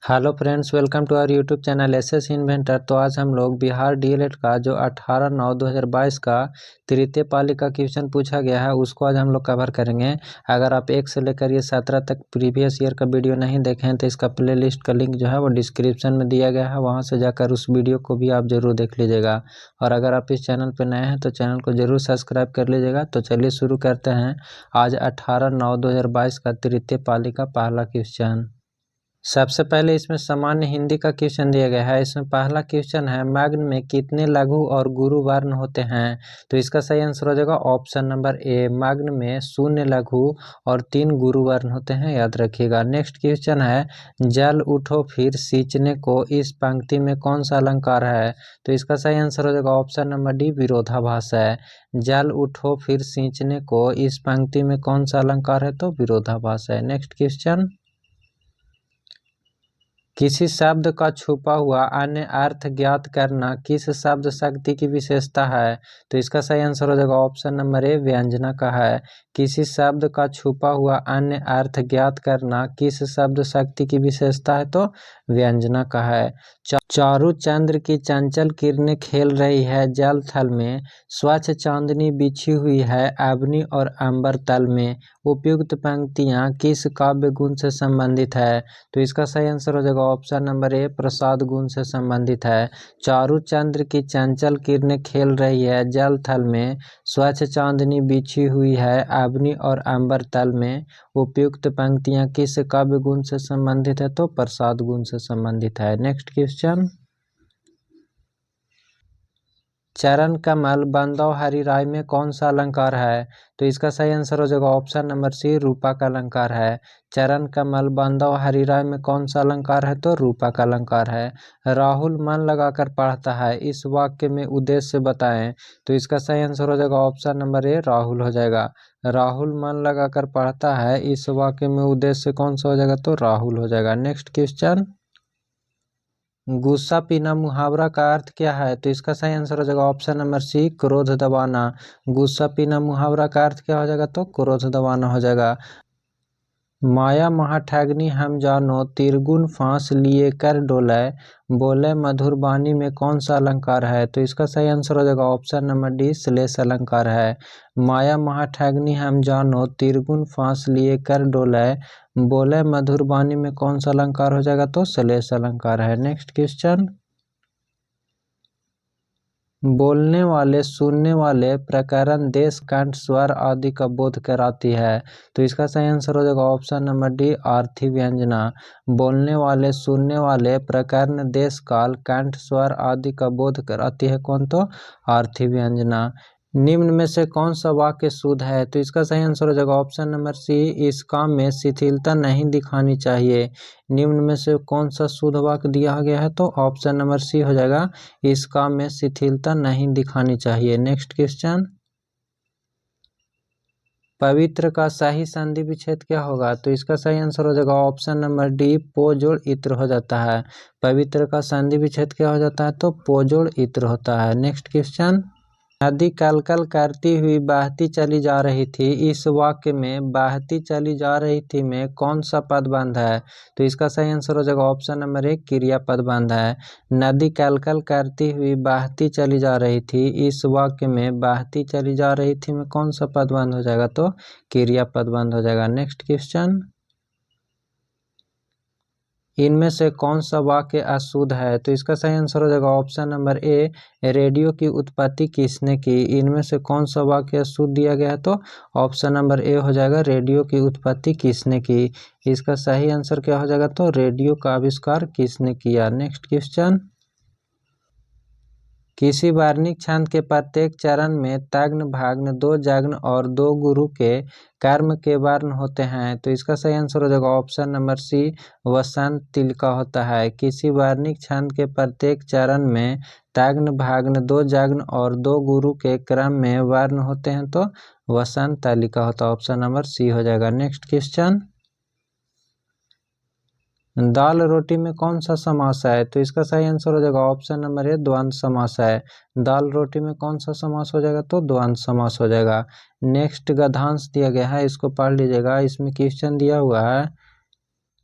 Hello friends, welcome to our YouTube channel SS inventor. तो आज हम लोग बिहार डीएलएड का जो 18/9/2022 का तृतीय पाली का क्वेश्चन पूछा गया है उसको आज हम लोग कवर करेंगे। अगर आप 1 से लेकर ये 17 तक प्रीवियस ईयर का वीडियो नहीं देखे हैं तो इसका प्लेलिस्ट का लिंक जो है वो डिस्क्रिप्शन में दिया गया है, वहाँ से जाकर उस वीडियो को भी आप ज़रूर देख लीजिएगा। और अगर आप इस चैनल पर नए हैं तो चैनल को ज़रूर सब्सक्राइब कर लीजिएगा। तो चलिए शुरू करते हैं आज 18/9/2022 का तृतीय पाली का पहला क्वेश्चन। सबसे पहले इसमें सामान्य हिंदी का क्वेश्चन दिया गया है। इसमें पहला क्वेश्चन है, मग्न में कितने लघु और गुरु वर्ण होते हैं? तो इसका सही आंसर हो जाएगा ऑप्शन नंबर ए, मग्न में 0 लघु और 3 गुरु वर्ण होते हैं, याद रखिएगा। नेक्स्ट क्वेश्चन है, जल उठो फिर सींचने को इस पंक्ति में कौन सा अलंकार है? तो इसका सही आंसर हो जाएगा ऑप्शन नंबर डी, विरोधाभास है। जल उठो फिर सींचने को इस पंक्ति में कौन सा अलंकार है? तो विरोधाभास है। नेक्स्ट क्वेश्चन, किसी शब्द का छुपा हुआ अन्य अर्थ ज्ञात करना किस शब्द शक्ति की विशेषता है? तो इसका सही आंसर हो जाएगा ऑप्शन नंबर ए, व्यंजना का है। किसी शब्द का छुपा हुआ अन्य अर्थ ज्ञात करना किस शब्द शक्ति की विशेषता है? तो व्यंजना का है। चारु चंद्र की चंचल किरणें खेल रही है जल थल में, स्वच्छ चांदनी बिछी हुई है अवनी और अंबर तल में। उपयुक्त पंक्तियां किस काव्य गुण से संबंधित है? तो इसका सही आंसर हो जाएगा ऑप्शन नंबर ए, प्रसाद गुण से संबंधित है। चारु चंद्र की चंचल किरणें खेल रही है जल थल में, स्वच्छ चांदनी बिछी हुई है अवनी और अंबर तल में। उपयुक्त पंक्तियां किस काव्य गुण से संबंधित है? तो प्रसाद गुण से संबंधित है। नेक्स्ट क्वेश्चन, चरण कमल बंदौ हरि राय में कौन सा अलंकार है? तो इसका सही आंसर हो जाएगा ऑप्शन नंबर सी, रूपा का अलंकार है। चरण कमल बंदौ हरि राय में कौन सा अलंकार है? तो रूपा का अलंकार है। राहुल मन लगाकर पढ़ता है, इस वाक्य में उद्देश्य बताएं। तो इसका सही आंसर हो जाएगा ऑप्शन नंबर ए, राहुल हो जाएगा। राहुल मन लगाकर पढ़ता है, इस वाक्य में उद्देश्य कौन सा हो जाएगा? तो राहुल हो जाएगा। नेक्स्ट क्वेश्चन, गुस्सा पीना मुहावरा का अर्थ क्या है? तो इसका सही आंसर हो जाएगा ऑप्शन नंबर सी, क्रोध दबाना। गुस्सा पीना मुहावरा का अर्थ क्या हो जाएगा? तो क्रोध दबाना हो जाएगा। माया महाठगनी हम जानो तिरगुन फांस लिए कर डोले, बोले मधुर बानी में कौन सा अलंकार है? तो इसका सही आंसर हो जाएगा ऑप्शन नंबर डी, श्लेष अलंकार है। माया महाठगनी हम जानो तिरगुन फांस लिए कर डोले, बोले मधुर बानी में कौन सा अलंकार हो जाएगा? तो श्लेष अलंकार है। नेक्स्ट क्वेश्चन, बोलने वाले सुनने वाले प्रकरण देश कंठ स्वर आदि का बोध कराती है। तो इसका सही आंसर हो जाएगा ऑप्शन नंबर डी, आर्थी व्यंजना। बोलने वाले सुनने वाले प्रकरण देश काल कंठ स्वर आदि का बोध कराती है कौन? तो आर्थी व्यंजना। निम्न में से कौन सा वाक्य शुद्ध है? तो इसका सही आंसर हो जाएगा ऑप्शन नंबर सी, इस काम में शिथिलता नहीं दिखानी चाहिए। निम्न में से कौन सा शुद्ध वाक्य दिया गया है? तो ऑप्शन नंबर सी हो जाएगा, इस काम में शिथिलता नहीं दिखानी चाहिए। नेक्स्ट क्वेश्चन, पवित्र का सही संधि विच्छेद क्या होगा? तो इसका सही आंसर हो जाएगा ऑप्शन नंबर डी, पो जोड़ इत्र हो जाता है। पवित्र का संधि विच्छेद क्या हो जाता है? तो पो जोड़ इत्र होता है। नेक्स्ट क्वेश्चन, नदी कलकल करती हुई बहती चली जा रही थी, इस वाक्य में बहती चली जा रही थी में कौन सा पदबंध है? तो इसका सही आंसर हो जाएगा ऑप्शन नंबर एक, क्रिया पदबंध है। नदी कलकल करती हुई बहती चली जा रही थी, इस वाक्य में बहती चली जा रही थी में कौन सा पदबंध हो जाएगा? तो क्रिया पदबंध हो जाएगा। नेक्स्ट क्वेश्चन, इनमें से कौन सा वाक्य अशुद्ध है? तो इसका सही आंसर हो जाएगा ऑप्शन नंबर ए, रेडियो की उत्पत्ति किसने की। इनमें से कौन सा वाक्य अशुद्ध दिया गया है? तो ऑप्शन नंबर ए हो जाएगा, रेडियो की उत्पत्ति किसने की। इसका सही आंसर क्या हो जाएगा? तो रेडियो का आविष्कार किसने किया। नेक्स्ट क्वेश्चन, किसी वर्णिक छंद के प्रत्येक चरण में तग्न भाग्न, दो जग्न और दो गुरु के कर्म के वर्ण होते हैं। तो इसका सही आंसर हो जाएगा ऑप्शन नंबर सी, वसंत तिलका होता है। किसी वर्णिक छंद के प्रत्येक चरण में तग्न भाग्न, दो जग्न और दो गुरु के क्रम में वर्ण होते हैं तो वसंत तालिका होता है। ऑप्शन नंबर सी हो जाएगा। नेक्स्ट क्वेश्चन, दाल रोटी में कौन सा समास है? तो इसका सही आंसर हो जाएगा ऑप्शन नंबर ए, द्वंद्व समास है। दाल रोटी में कौन सा समास हो जाएगा? तो द्वंद्व समास हो जाएगा। नेक्स्ट गद्यांश दिया गया है, इसको पढ़ लीजिएगा। इसमें क्वेश्चन दिया हुआ है,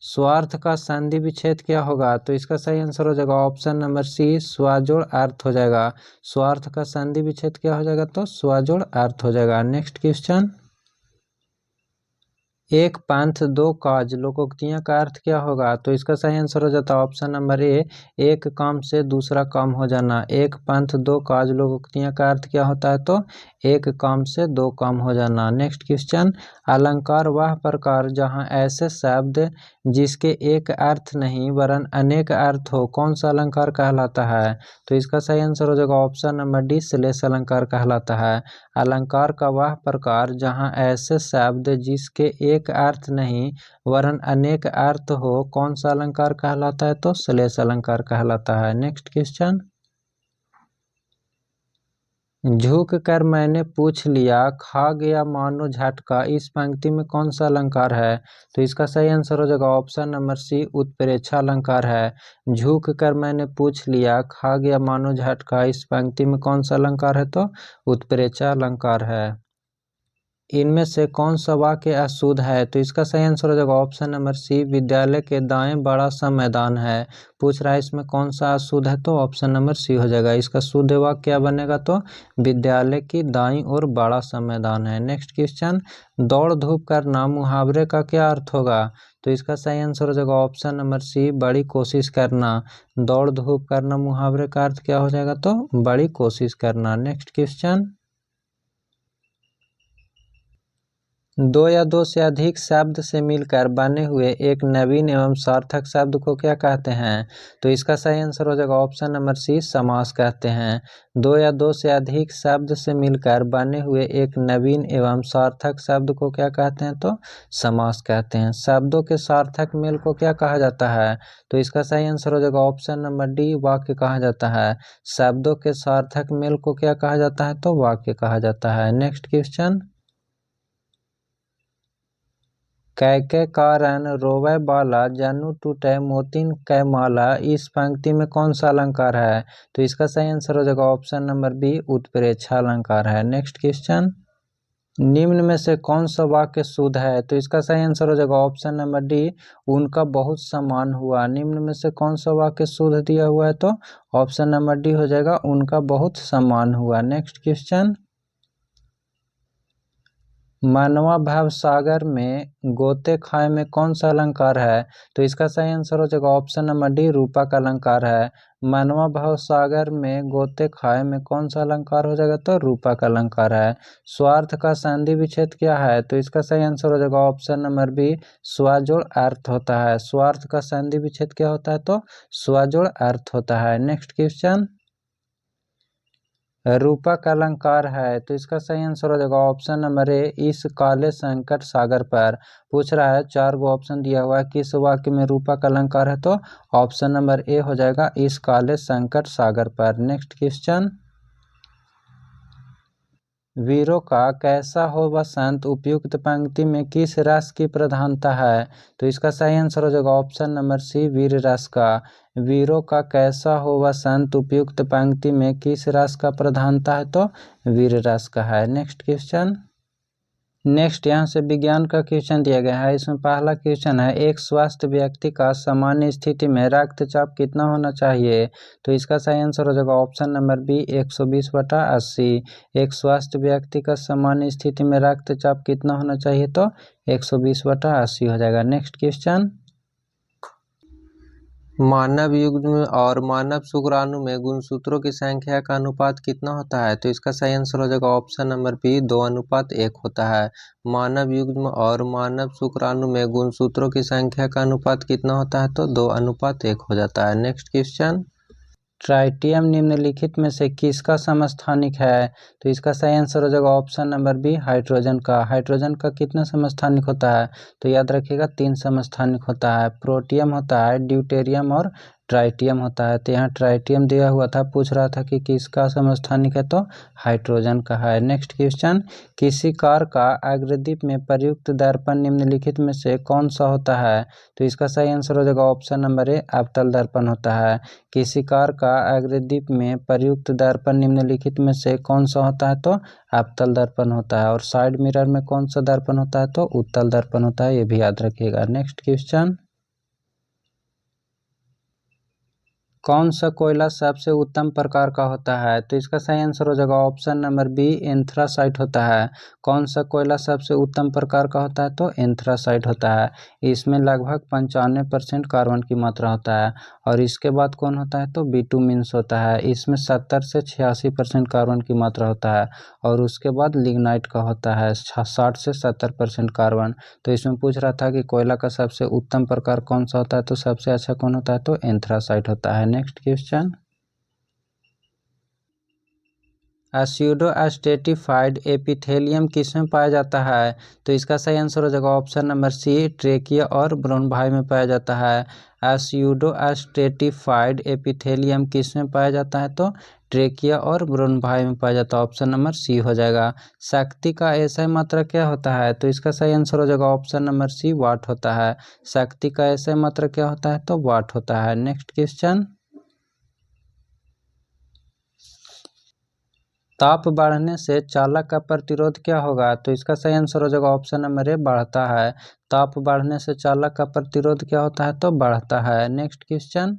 स्वार्थ का संधि विच्छेद क्या होगा? तो इसका सही आंसर हो जाएगा ऑप्शन नंबर सी, स्वजोड़ अर्थ हो जाएगा। स्वार्थ का संधि विच्छेद क्या हो जाएगा? तो स्वजोड़ अर्थ हो जाएगा। नेक्स्ट क्वेश्चन, एक पंथ दो काज लोकोक्तियां का अर्थ क्या होगा? तो इसका सही आंसर हो जाता है ऑप्शन नंबर ए, एक काम से दूसरा काम हो जाना। एक पंथ दो काज लोकोक्तियां का अर्थ क्या होता है? तो एक काम से दो काम हो जाना। नेक्स्ट क्वेश्चन, अलंकार वह प्रकार जहां ऐसे शब्द जिसके एक अर्थ नहीं वरन अनेक अर्थ हो, कौन सा अलंकार कहलाता है? तो इसका सही आंसर हो जाएगा ऑप्शन नंबर डी, श्लेष अलंकार कहलाता है। अलंकार का वह प्रकार जहां ऐसे शब्द जिसके एक अर्थ नहीं वरन अनेक अर्थ हो, कौन सा अलंकार कहलाता है? तो श्लेष अलंकार कहलाता है। नेक्स्ट क्वेश्चन, झुक कर मैंने पूछ लिया खा गया मानो झटका, इस पंक्ति में कौन सा अलंकार है? तो इसका सही आंसर हो जाएगा ऑप्शन नंबर सी, उत्प्रेक्षा अलंकार है। झुक कर मैंने पूछ लिया खा गया मानो झटका, इस पंक्ति में कौन सा अलंकार है? तो उत्प्रेक्षा अलंकार है। इनमें से कौन सा वाक्य अशुद्ध है? तो इसका सही आंसर हो जाएगा ऑप्शन नंबर सी, विद्यालय के दाएं बड़ा सा मैदान है। पूछ रहा है इसमें कौन सा अशुद्ध है? तो ऑप्शन नंबर सी हो जाएगा। इसका शुद्ध वाक्य क्या बनेगा? तो विद्यालय की दाईं ओर बड़ा सा मैदान है। नेक्स्ट क्वेश्चन, दौड़ धूप करना मुहावरे का क्या अर्थ होगा? तो इसका सही आंसर हो जाएगा ऑप्शन नंबर सी, बड़ी कोशिश करना। दौड़ धूप करना मुहावरे का अर्थ क्या हो जाएगा? तो बड़ी कोशिश करना। नेक्स्ट क्वेश्चन, दो या दो से अधिक शब्द से मिलकर बने हुए एक नवीन एवं सार्थक शब्द को क्या कहते हैं? तो इसका सही आंसर हो जाएगा ऑप्शन नंबर सी, समास कहते हैं। दो या दो से अधिक शब्द से मिलकर बने हुए एक नवीन एवं सार्थक शब्द को क्या कहते हैं? तो समास कहते हैं। शब्दों के सार्थक मेल को क्या कहा जाता है? तो इसका सही आंसर हो जाएगा ऑप्शन नंबर डी, वाक्य कहा जाता है। शब्दों के सार्थक मेल को क्या कहा जाता है? तो वाक्य कहा जाता है। नेक्स्ट क्वेश्चन, कैके कारण रोवै बाला जानू टूटे मोतिन कै माला, इस पंक्ति में कौन सा अलंकार है? तो इसका सही आंसर हो जाएगा ऑप्शन नंबर बी, उत्प्रेक्षा अलंकार है। नेक्स्ट क्वेश्चन, निम्न में से कौन सा वाक्य शुद्ध है? तो इसका सही आंसर हो जाएगा ऑप्शन नंबर डी, उनका बहुत सम्मान हुआ। निम्न में से कौन सा वाक्य शुद्ध दिया हुआ है? तो ऑप्शन नंबर डी हो जाएगा, उनका बहुत सम्मान हुआ। नेक्स्ट क्वेश्चन, मनवा भव सागर में गोते खाए में कौन सा अलंकार है? तो इसका सही आंसर हो जाएगा ऑप्शन नंबर डी, रूपक अलंकार है। मनवा भव सागर में गोते खाए में कौन सा अलंकार हो जाएगा? तो रूपक अलंकार है। स्वार्थ का संधि विच्छेद क्या है? तो इसका सही आंसर हो जाएगा ऑप्शन नंबर बी, स्वजोड़ अर्थ होता है। स्वार्थ का संधि विच्छेद क्या होता है? तो स्वजोड़ अर्थ होता है। नेक्स्ट क्वेश्चन, रूपक अलंकार है। तो इसका सही आंसर हो जाएगा ऑप्शन नंबर ए, इस काले संकट सागर पर। पूछ रहा है, चार गो ऑप्शन दिया हुआ है, किस वाक्य में रूपक अलंकार है? तो ऑप्शन नंबर ए हो जाएगा, इस काले संकट सागर पर। नेक्स्ट क्वेश्चन, वीरों का कैसा हो वसंत उपयुक्त पंक्ति में किस रस की प्रधानता है? तो इसका सही आंसर हो जाएगा ऑप्शन नंबर सी, वीर रस का। वीरों का कैसा हो वसंत उपयुक्त पंक्ति में किस रस का प्रधानता है? तो वीर रस का है। नेक्स्ट क्वेश्चन, नेक्स्ट यहाँ से विज्ञान का क्वेश्चन दिया गया है। इसमें पहला क्वेश्चन है, एक स्वस्थ व्यक्ति का सामान्य स्थिति में रक्तचाप कितना होना चाहिए? तो इसका सही आंसर हो जाएगा ऑप्शन नंबर बी, 120/80। एक स्वस्थ व्यक्ति का सामान्य स्थिति में रक्तचाप कितना होना चाहिए? तो 120/80 हो जाएगा। नेक्स्ट क्वेश्चन, मानव युग्म और मानव शुक्राणु में गुणसूत्रों की संख्या का अनुपात कितना होता है? तो इसका सही आंसर हो जाएगा ऑप्शन नंबर बी, 2:1 होता है। मानव युग्म और मानव शुक्राणु में गुणसूत्रों की संख्या का अनुपात कितना होता है? तो 2:1 हो जाता है। नेक्स्ट क्वेश्चन, ट्राइटियम निम्नलिखित में से किसका समस्थानिक है? तो इसका सही आंसर हो जाएगा ऑप्शन नंबर बी, हाइड्रोजन का। हाइड्रोजन का कितना समस्थानिक होता है? तो याद रखिएगा 3 समस्थानिक होता है। प्रोटियम होता है, ड्यूटेरियम और ट्राइटियम होता है। तो यहाँ ट्राइटियम दिया हुआ था, पूछ रहा था कि किसका समस्थानिक है? तो हाइड्रोजन का है। नेक्स्ट क्वेश्चन, किसी कार का अग्रदीप में प्रयुक्त दर्पण निम्नलिखित में से कौन सा होता है? तो इसका सही आंसर हो जाएगा ऑप्शन नंबर ए, अवतल दर्पण होता है। किसी कार का अग्रदीप में प्रयुक्त दर्पण निम्नलिखित में से कौन सा होता है? तो अवतल दर्पण होता है। और साइड मिरर में कौन सा दर्पण होता है? तो उत्तल दर्पण होता है, ये भी याद रखिएगा। नेक्स्ट क्वेश्चन, कौन सा कोयला सबसे उत्तम प्रकार का होता है? तो इसका सही आंसर हो जाएगा ऑप्शन नंबर बी, एंथ्रासाइट होता है। कौन सा कोयला सबसे उत्तम प्रकार का होता है? तो एंथ्रासाइट होता है। इसमें लगभग 95% कार्बन की मात्रा होता है। और इसके बाद कौन होता है? तो बिटुमिन्स होता है। इसमें 70 से 86% कार्बन की मात्रा होता है। और उसके बाद लिग्नाइट का होता है 60 से 70% कार्बन। तो इसमें पूछ रहा था कि कोयला का सबसे उत्तम प्रकार कौन सा होता है, तो सबसे अच्छा कौन होता है? तो एंथ्रासाइट होता है। Next question, pseudo stratified epithelium किसमें पाया जाता है? तो इसका सही आंसर हो जाएगा ऑप्शन नंबर सी, ट्रेकिया और ब्रोनभाई में पाया जाता है। स्यूडो स्ट्रेटिफाइड एपिथेलियम किसमें पाया जाता है? तो ट्रेकिया और ब्रोनभाई में पाया जाता है। ऑप्शन नंबर सी हो जाएगा। शक्ति का ऐसा मात्रा क्या होता है? तो इसका सही आंसर हो जाएगा ऑप्शन नंबर सी, वाट होता है। शक्ति का ऐसा मात्रा क्या होता है? तो वाट होता है। नेक्स्ट क्वेश्चन, ताप बढ़ने से चालक का प्रतिरोध क्या होगा? तो इसका सही आंसर हो जाएगा ऑप्शन नंबर ए, बढ़ता है। ताप बढ़ने से चालक का प्रतिरोध क्या होता है? तो बढ़ता है। नेक्स्ट क्वेश्चन,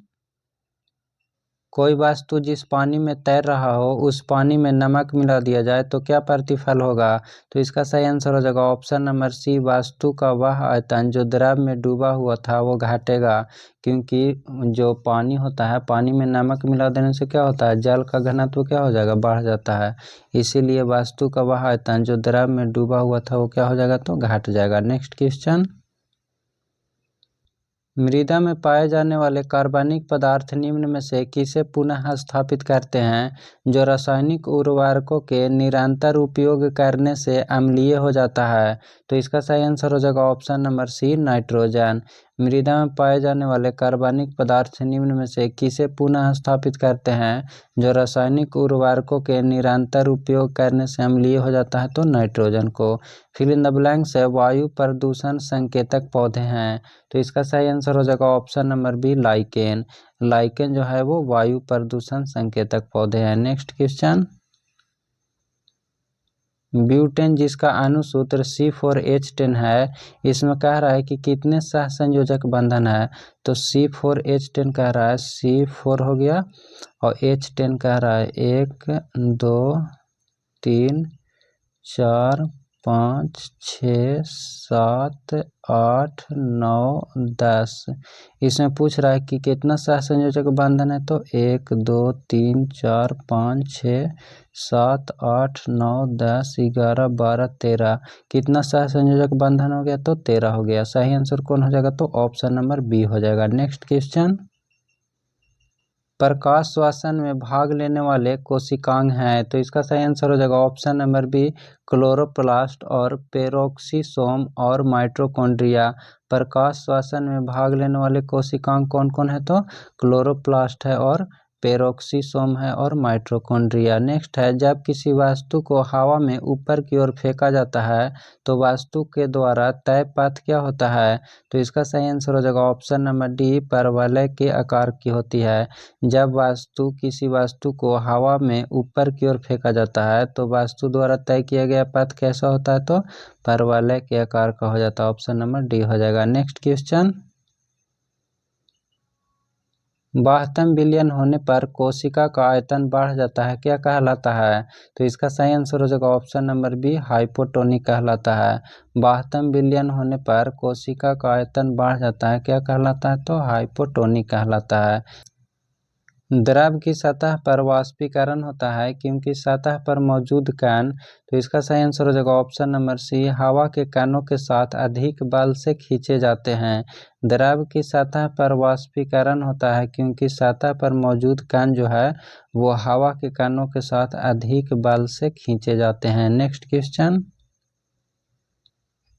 कोई वस्तु जिस पानी में तैर रहा हो उस पानी में नमक मिला दिया जाए तो क्या प्रतिफल होगा? तो इसका सही आंसर हो जाएगा ऑप्शन नंबर सी, वस्तु का वह आयतन जो द्रव में डूबा हुआ था वो घटेगा। क्योंकि जो पानी होता है, पानी में नमक मिला देने से क्या होता है? जल का घनत्व क्या हो जाएगा? बढ़ जाता है। इसीलिए वस्तु का वह आयतन जो द्रव में डूबा हुआ था वो क्या हो जाएगा? तो घट जाएगा। नेक्स्ट क्वेश्चन, मृदा में पाए जाने वाले कार्बनिक पदार्थ निम्न में से किसे पुनः स्थापित करते हैं? जो रासायनिक उर्वरकों के निरंतर उपयोग करने से अम्लीय हो जाता है। तो इसका सही आंसर हो जाएगा ऑप्शन नंबर सी, नाइट्रोजन। मृदा में पाए जाने वाले कार्बनिक पदार्थ निम्न में से किसे पुनः स्थापित करते हैं? जो रासायनिक उर्वरकों के निरंतर उपयोग करने से अम्लीय हो जाता है। तो नाइट्रोजन को। फिल इन द ब्लैंक्स है वायु प्रदूषण संकेतक पौधे हैं। तो इसका सही आंसर हो जाएगा option number B, lichen. Lichen जो है वो वायु प्रदूषण संकेतक पौधे हैं। नेक्स्ट क्वेश्चन, ब्यूटेन जिसका अणुसूत्र C4H10 है, इसमें कह रहा है कि कितने सहसंयोजक बंधन है? तो C4H10 कह रहा है C4 हो गया और H10 कह रहा है 1 2 3 4 5 6 7 8 9 10। इसमें पूछ रहा है कि कितना सहसंयोजक बंधन है? तो 1 2 3 4 5 6 7 8 9 10 11 12 13। कितना सहसंयोजक बंधन हो गया? तो 13 हो गया। सही आंसर कौन हो जाएगा? तो ऑप्शन नंबर बी हो जाएगा। नेक्स्ट क्वेश्चन, प्रकाश श्वसन में भाग लेने वाले कोशिकांग हैं। तो इसका सही आंसर हो जाएगा ऑप्शन नंबर बी, क्लोरोप्लास्ट और पेरोक्सीसोम और माइटोकॉन्ड्रिया। प्रकाश श्वसन में भाग लेने वाले कोशिकांग कौन कौन है? तो क्लोरोप्लास्ट है और पेरोक्सीसोम है और माइटोकॉन्ड्रिया। नेक्स्ट है, जब किसी वस्तु को हवा में ऊपर की ओर फेंका जाता है तो वस्तु के द्वारा तय पथ क्या होता है? तो इसका सही आंसर हो जाएगा ऑप्शन नंबर डी, परवलय के आकार की होती है। जब किसी वस्तु को हवा में ऊपर की ओर फेंका जाता है तो वस्तु द्वारा तय किया गया पथ कैसा होता है? तो परवलय के आकार का हो जाता है। ऑप्शन नंबर डी हो जाएगा। नेक्स्ट क्वेश्चन, 72 बिलियन होने पर कोशिका का आयतन बढ़ जाता है, क्या कहलाता है? तो इसका सही आंसर हो जाएगा ऑप्शन नंबर बी, हाइपोटोनिक कहलाता है। 72 बिलियन होने पर कोशिका का आयतन बढ़ जाता है, क्या कहलाता है? तो हाइपोटोनिक कहलाता है। द्रव की सतह पर वाष्पीकरण होता है क्योंकि सतह पर मौजूद कण। तो इसका सही आंसर हो जाएगा ऑप्शन नंबर सी, हवा के कणों के साथ अधिक बल से खींचे जाते हैं। द्रव की सतह पर वाष्पीकरण होता है क्योंकि सतह पर मौजूद कण जो है वो हवा के कणों के साथ अधिक बल से खींचे जाते हैं। नेक्स्ट क्वेश्चन,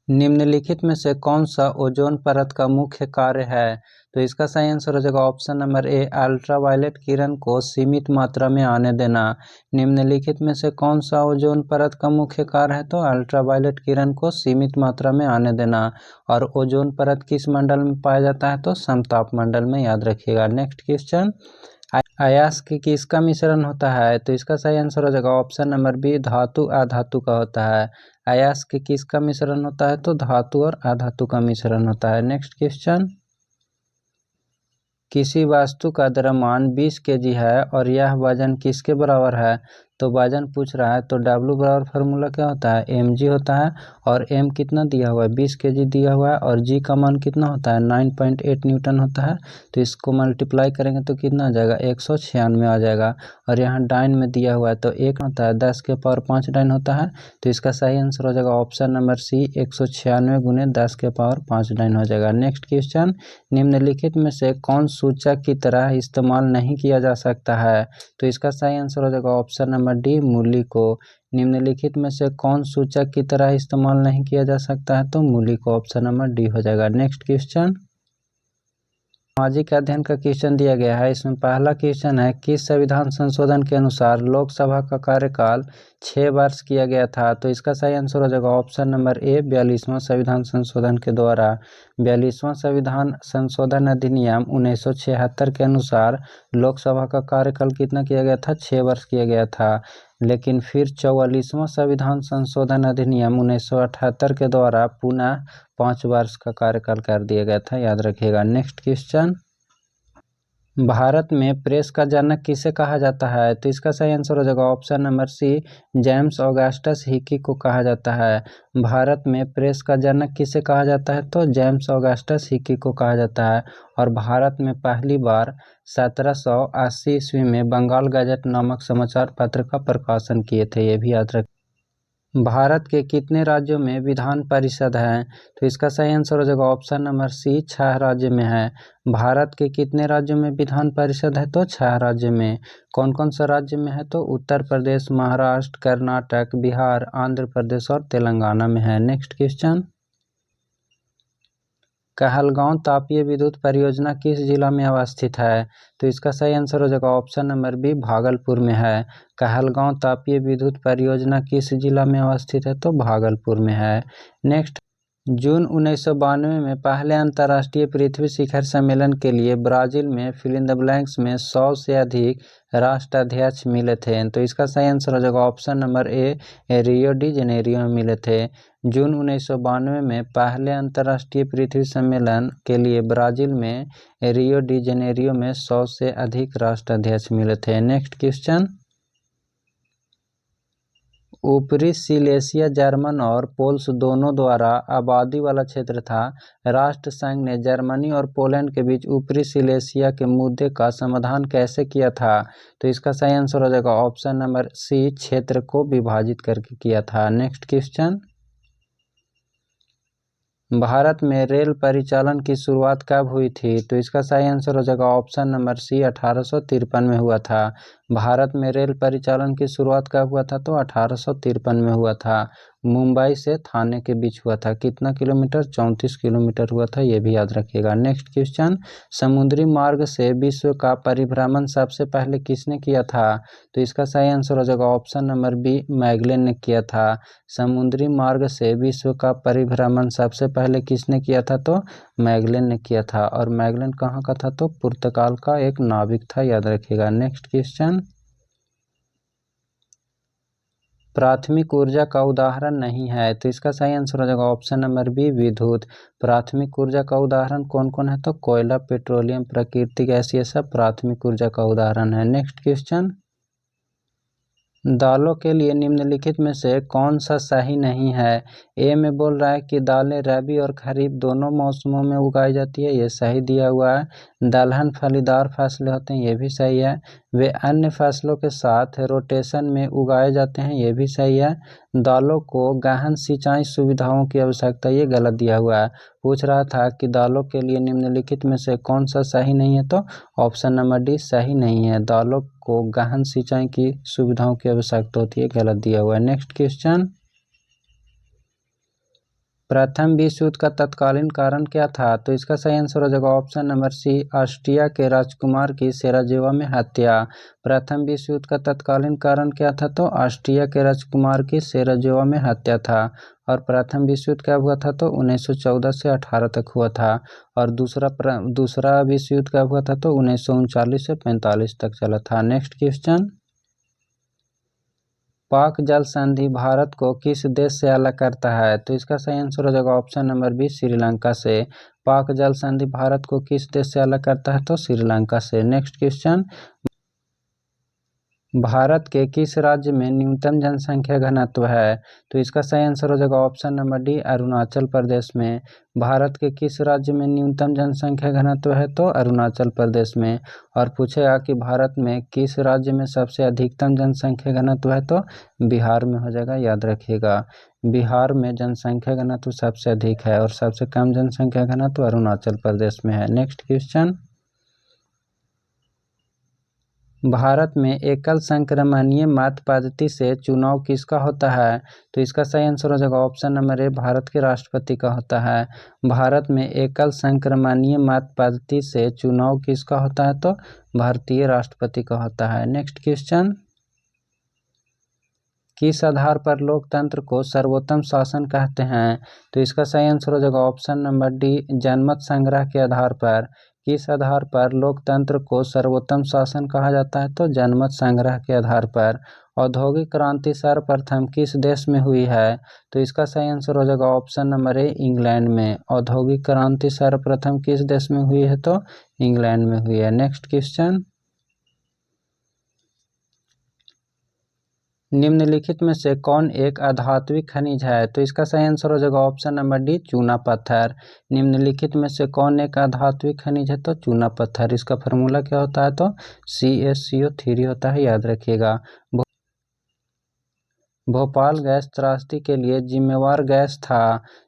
निम्नलिखित में से कौन सा ओजोन परत का मुख्य कार्य है? तो इसका सही आंसर हो जाएगा ऑप्शन नंबर ए, अल्ट्रावायलेट किरण को सीमित मात्रा में आने देना। निम्नलिखित में से कौन सा ओजोन परत का मुख्य कार्य है? तो अल्ट्रावायलेट किरण को सीमित मात्रा में आने देना। और ओजोन परत किस मंडल में पाया जाता है? तो समताप मंडल में, याद रखिएगा। नेक्स्ट क्वेश्चन, अयस्क किसका मिश्रण होता है? तो इसका सही आंसर हो जाएगा ऑप्शन नंबर बी, धातु अधातु का होता है। अयस्क किसका मिश्रण होता है? तो धातु और अधातु का मिश्रण होता है। नेक्स्ट क्वेश्चन, किसी वस्तु का द्रव्यमान 20 kg है और यह वजन किसके बराबर है। तो वजन पूछ रहा है तो W बराबर फार्मूला क्या होता है, mg होता है। और m कितना दिया हुआ है, 20 kg दिया हुआ है। और g का मान कितना होता है, 9.8 न्यूटन होता है। तो इसको मल्टीप्लाई करेंगे तो कितना आ जाएगा, 196 आ जाएगा। और यहाँ डाइन में दिया हुआ है तो एक होता है 10 के पावर 5 डाइन होता है। तो इसका सही आंसर हो जाएगा ऑप्शन नंबर सी, 196 गुने 10 के पावर 5 डाइन हो जाएगा। नेक्स्ट क्वेश्चन, निम्नलिखित में से कौन सूचक की तरह इस्तेमाल नहीं किया जा सकता है। तो इसका सही आंसर हो जाएगा ऑप्शन नंबर डी, मूली को। निम्नलिखित में से कौन सूचक की तरह इस्तेमाल नहीं किया जा सकता है, तो मूली को, ऑप्शन नंबर डी हो जाएगा। नेक्स्ट क्वेश्चन, सामाजिक अध्ययन का क्वेश्चन दिया गया है। इसमें पहला क्वेश्चन है, किस संविधान संशोधन के अनुसार लोकसभा का कार्यकाल 6 वर्ष किया गया था। तो इसका सही आंसर हो जाएगा ऑप्शन नंबर ए, 42वां संविधान संशोधन के द्वारा। 42वां संविधान संशोधन अधिनियम 1976 के अनुसार लोकसभा का कार्यकाल कितना किया गया था, 6 वर्ष किया गया था। लेकिन फिर 44वां संविधान संशोधन अधिनियम 1978 के द्वारा पुनः 5 वर्ष का कार्यकाल कर दिया गया था, याद रखिएगा। नेक्स्ट क्वेश्चन, भारत में प्रेस का जनक किसे कहा जाता है। तो इसका सही आंसर हो जाएगा option number C, James Augustus Hicky को कहा जाता है। भारत में प्रेस का जनक किसे कहा जाता है, तो जेम्स ऑगस्टस हिकी को कहा जाता है। और भारत में पहली बार 1780 ईस्वी में बंगाल गजट नामक समाचार पत्र का प्रकाशन किए थे, ये भी याद रख। भारत के कितने राज्यों में विधान परिषद है। तो इसका सही आंसर हो जाएगा ऑप्शन नंबर सी, 6 राज्य में है। भारत के कितने राज्यों में विधान परिषद है, तो 6 राज्य में। कौन कौन सा राज्य में है, तो उत्तर प्रदेश, महाराष्ट्र, कर्नाटक, बिहार, आंध्र प्रदेश और तेलंगाना में है। नेक्स्ट क्वेश्चन, कहलगांव तापीय विद्युत परियोजना किस जिला में अवस्थित है। तो इसका सही आंसर हो जाएगा ऑप्शन नंबर बी, भागलपुर में है। कहलगांव तापीय विद्युत परियोजना किस जिला में अवस्थित है, तो भागलपुर में है। नेक्स्ट, जून 1992 में पहले अंतर्राष्ट्रीय पृथ्वी शिखर सम्मेलन के लिए ब्राजील में फिल इन द ब्लैंक्स में 100 से अधिक राष्ट्राध्यक्ष मिले थे। तो इसका सही आंसर हो जाएगा option number A, Rio de Janeiro में मिले थे। जून 1992 में पहले अंतर्राष्ट्रीय पृथ्वी सम्मेलन के लिए ब्राजील में रियो डी जेनेरियो में 100 से अधिक राष्ट्राध्यक्ष मिले थे। नेक्स्ट क्वेश्चन, ऊपरी सिलेसिया जर्मन और पोल्स दोनों द्वारा आबादी वाला क्षेत्र था। राष्ट्रसंघ ने जर्मनी और पोलैंड के बीच ऊपरी सिलेसिया के मुद्दे का समाधान कैसे किया था। तो इसका सही आंसर हो जाएगा ऑप्शन नंबर सी, क्षेत्र को विभाजित करके किया था। नेक्स्ट क्वेश्चन, भारत में रेल परिचालन की शुरुआत कब हुई थी। तो इसका सही आंसर हो जाएगा ऑप्शन नंबर सी, 1853 में हुआ था। भारत में रेल परिचालन की शुरुआत कब हुआ था, तो 1853 में हुआ था। मुंबई से थाने के बीच हुआ था। कितना किलोमीटर, 34 किलोमीटर हुआ था, ये भी याद रखिएगा। नेक्स्ट क्वेश्चन, समुद्री मार्ग से विश्व का परिभ्रमण सबसे पहले किसने किया था। तो इसका सही आंसर हो जाएगा ऑप्शन नंबर बी, मैगलेन ने किया था। समुद्री मार्ग से विश्व का परिभ्रमण सबसे पहले किसने किया था, तो मैगलेन ने किया था। और मैगलेन कहाँ का था, तो पुर्तगाल का एक नाविक था, याद रखिएगा। नेक्स्ट क्वेश्चन, प्राथमिक ऊर्जा का उदाहरण नहीं है। तो इसका सही आंसर हो जाएगा ऑप्शन नंबर बी, विद्युत। प्राथमिक ऊर्जा का उदाहरण कौन कौन है, तो कोयला, पेट्रोलियम, प्राकृतिक गैस, ये सब प्राथमिक ऊर्जा का उदाहरण है। नेक्स्ट क्वेश्चन, दालों के लिए निम्नलिखित में से कौन सा सही नहीं है। ए में बोल रहा है कि दालें रबी और खरीफ दोनों मौसमों में उगाई जाती है, ये सही दिया हुआ है। दलहन फलीदार फसलें होते हैं, ये भी सही है। वे अन्य फसलों के साथ रोटेशन में उगाए जाते हैं, ये भी सही है। दालों को गहन सिंचाई सुविधाओं की आवश्यकता, ये गलत दिया हुआ है। पूछ रहा था कि दालों के लिए निम्नलिखित में से कौन सा सही नहीं है, तो ऑप्शन नंबर डी सही नहीं है। दालों को गहन सिंचाई की सुविधाओं की आवश्यकता होती है, गलत दिया हुआ है। नेक्स्ट क्वेश्चन, प्रथम विश्व युद्ध का तत्कालीन कारण क्या था। तो इसका सही आंसर हो जाएगा ऑप्शन नंबर सी, ऑस्ट्रिया के राजकुमार की सेराजेवा में हत्या। प्रथम विश्व युद्ध का तत्कालीन कारण क्या था, तो ऑस्ट्रिया के राजकुमार की सेराजेवा में हत्या था। और प्रथम विश्व युद्ध कब हुआ था, तो 1914 से 18 तक हुआ था। और दूसरा विश्व युद्ध कब हुआ था, तो 1939 से 45 तक चला था। नेक्स्ट क्वेश्चन, पाक जल संधि भारत को किस देश से अलग करता है? तो इसका सही आंसर हो जाएगा ऑप्शन नंबर बी, श्रीलंका से। पाक जल संधि भारत को किस देश से अलग करता है? तो श्रीलंका से। नेक्स्ट क्वेश्चन, भारत के किस राज्य में न्यूनतम जनसंख्या घनत्व है? तो इसका सही आंसर हो जाएगा option number D, Arunachal Pradesh में। भारत के किस राज्य में न्यूनतम जनसंख्या घनत्व है? तो अरुणाचल प्रदेश में। और पूछेगा कि भारत में किस राज्य में सबसे अधिकतम जनसंख्या घनत्व है? तो बिहार में हो जाएगा, याद रखिएगा। बिहार में जनसंख्या घनत्व सबसे अधिक है और सबसे कम जनसंख्या घनत्व अरुणाचल प्रदेश में है। नेक्स्ट क्वेश्चन, भारत में एकल संक्रमणीय मत पद्धति से चुनाव किसका होता है? तो इसका सही आंसर हो जाएगा ऑप्शन नंबर ए, भारत के राष्ट्रपति का होता है। भारत में एकल संक्रमणीय मत पद्धति से चुनाव किसका होता है? तो भारतीय राष्ट्रपति का होता है। नेक्स्ट क्वेश्चन, किस आधार पर लोकतंत्र को सर्वोत्तम शासन कहते हैं? तो इसका सही आंसर हो जाएगा ऑप्शन नंबर डी, जनमत संग्रह के आधार पर। किस आधार पर लोकतंत्र को सर्वोत्तम शासन कहा जाता है? तो जनमत संग्रह के आधार पर। औद्योगिक क्रांति सर्वप्रथम किस देश में हुई है? तो इसका सही आंसर हो जाएगा ऑप्शन नंबर ए, इंग्लैंड में। औद्योगिक क्रांति सर्वप्रथम किस देश में हुई है? तो इंग्लैंड में हुई है। नेक्स्ट क्वेश्चन, निम्नलिखित में से कौन एक अधात्विक खनिज है? तो इसका सही आंसर हो जाएगा ऑप्शन नंबर डी, चूना पत्थर। निम्नलिखित में से कौन एक अधात्विक खनिज है? तो चूना पत्थर। इसका फार्मूला क्या होता है? तो CaCO3 होता है, याद रखिएगा। भोपाल गैस त्रासदी के लिए जिम्मेवार गैस था?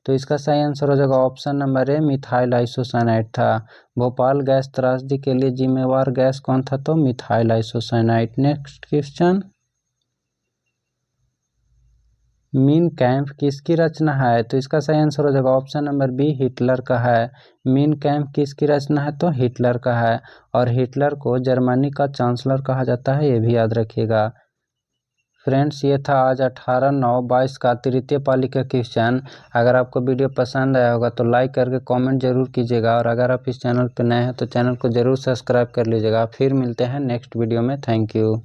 तो इसका सही आंसर हो जाएगा option number A, methyl isocyanide था। भोपाल गैस त्रासदी के लिए जिम्मेवार गैस कौन था? तो methyl isocyanide. Next question, mean camp किसकी रचना है? तो इसका सही आंसर हो जाएगा ऑप्शन नंबर बी, हिटलर का है। मीन कैम्प किसकी रचना है? तो हिटलर का है। और हिटलर को जर्मनी का चांसलर कहा जाता है, ये भी याद रखिएगा। फ्रेंड्स, ये था आज 18/9/22 का तृतीय पाली का क्वेश्चन। अगर आपको वीडियो पसंद आया होगा तो लाइक करके कमेंट जरूर कीजिएगा, और अगर आप इस चैनल पर नए हैं तो चैनल को जरूर सब्सक्राइब कर लीजिएगा। फिर मिलते हैं नेक्स्ट वीडियो में। Thank you.